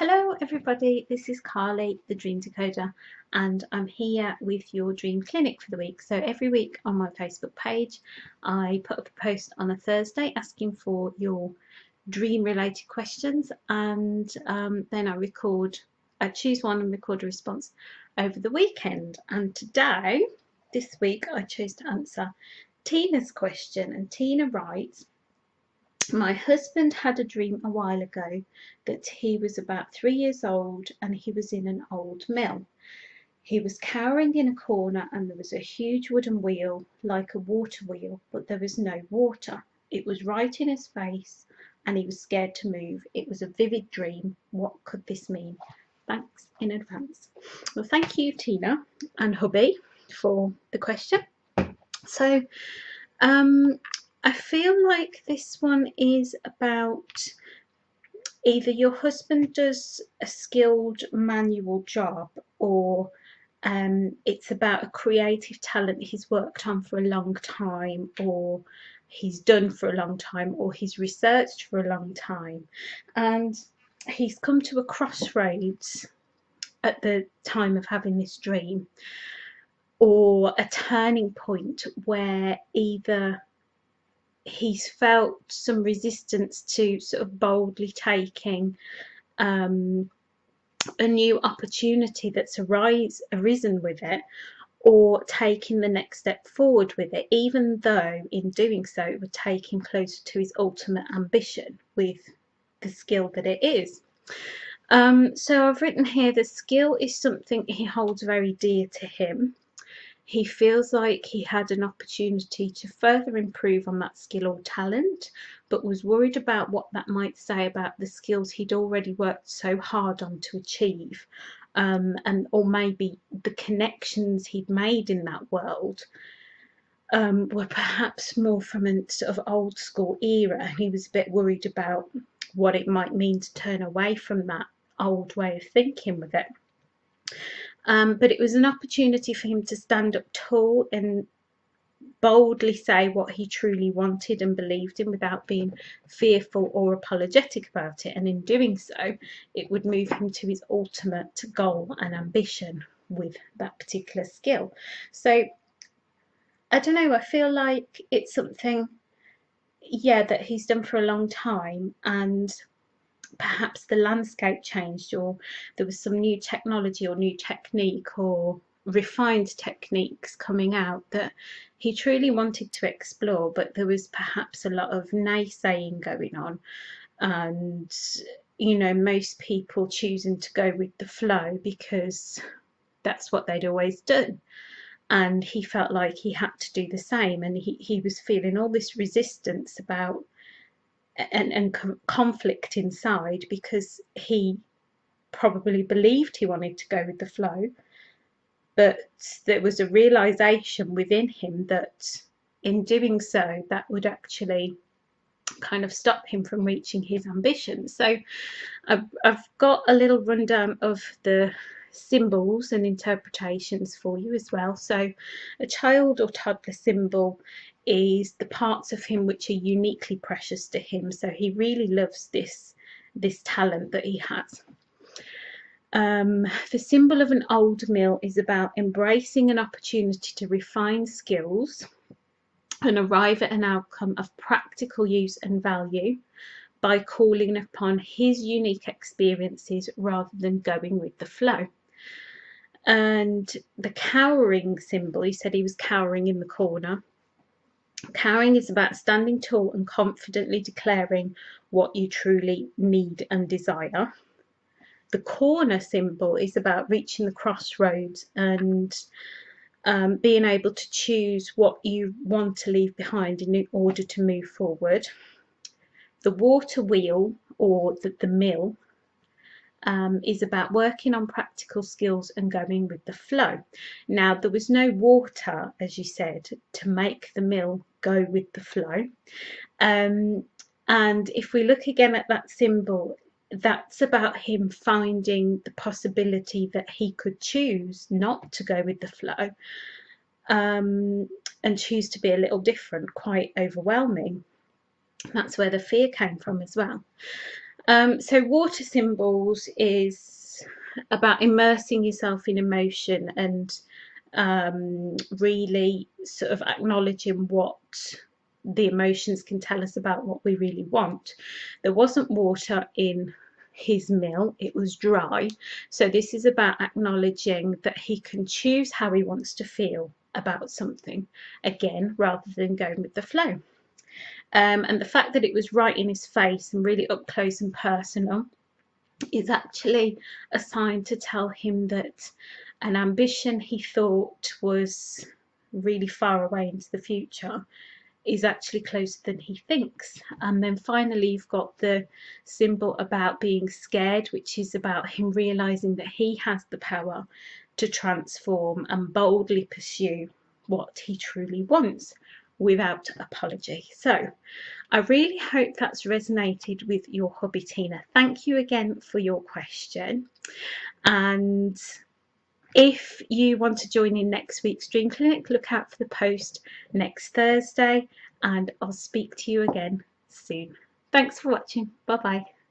Hello everybody, this is Carly, the Dream Decoder, and I'm here with your dream clinic for the week. So every week on my Facebook page I put up a post on a Thursday asking for your dream related questions, and then I choose one and record a response over the weekend. And today, this week, I chose to answer Tina's question, and Tina writes, my husband had a dream a while ago that he was about 3 years old and he was in an old mill. He was cowering in a corner and there was a huge wooden wheel, like a water wheel, but there was no water. It was right in his face and he was scared to move. It was a vivid dream. What could this mean? Thanks in advance. Well, thank you, Tina and hubby, for the question. So, I feel like this one is about either your husband does a skilled manual job, or it's about a creative talent he's worked on for a long time, or he's done for a long time, or he's researched for a long time, and he's come to a crossroads at the time of having this dream, or a turning point where either he's felt some resistance to sort of boldly taking a new opportunity that's arisen with it, or taking the next step forward with it, even though in doing so it would take him closer to his ultimate ambition with the skill that it is. So I've written here, the skill is something he holds very dear to him. He feels like he had an opportunity to further improve on that skill or talent, but was worried about what that might say about the skills he'd already worked so hard on to achieve, or maybe the connections he'd made in that world were perhaps more from a sort of old school era, and he was a bit worried about what it might mean to turn away from that old way of thinking with it. But it was an opportunity for him to stand up tall and boldly say what he truly wanted and believed in without being fearful or apologetic about it. And in doing so, it would move him to his ultimate goal and ambition with that particular skill. So, I don't know, I feel like it's something, that he's done for a long time, and perhaps the landscape changed, or there was some new technology or new technique or refined techniques coming out that he truly wanted to explore, but there was perhaps a lot of naysaying going on, and most people choosing to go with the flow because that's what they'd always done, and he felt like he had to do the same, and he was feeling all this resistance about and conflict inside, because he probably believed he wanted to go with the flow, but there was a realization within him that in doing so that would actually kind of stop him from reaching his ambitions. So I've got a little rundown of the symbols and interpretations for you as well. So a child or toddler symbol is the parts of him which are uniquely precious to him. So he really loves this talent that he has. The symbol of an old mill is about embracing an opportunity to refine skills and arrive at an outcome of practical use and value by calling upon his unique experiences rather than going with the flow. And the cowering symbol, he said he was cowering in the corner. Cowering is about standing tall and confidently declaring what you truly need and desire. The corner symbol is about reaching the crossroads and being able to choose what you want to leave behind in order to move forward. The water wheel, or the mill, is about working on practical skills and going with the flow. Now, there was no water, as you said, to make the mill go with the flow. And if we look again at that symbol, that's about him finding the possibility that he could choose not to go with the flow, and choose to be a little different, quite overwhelming. That's where the fear came from as well. So water symbols is about immersing yourself in emotion and really sort of acknowledging what the emotions can tell us about what we really want. There wasn't water in his mill, it was dry. So this is about acknowledging that he can choose how he wants to feel about something, again, rather than going with the flow. And the fact that it was right in his face and really up close and personal is actually a sign to tell him that an ambition he thought was really far away into the future is actually closer than he thinks. And then finally, you've got the symbol about being scared, which is about him realizing that he has the power to transform and boldly pursue what he truly wants without apology. So I really hope that's resonated with your hobby, Tina. Thank you again for your question. And if you want to join in next week's Dream Clinic, look out for the post next Thursday, and I'll speak to you again soon. Thanks for watching. Bye bye.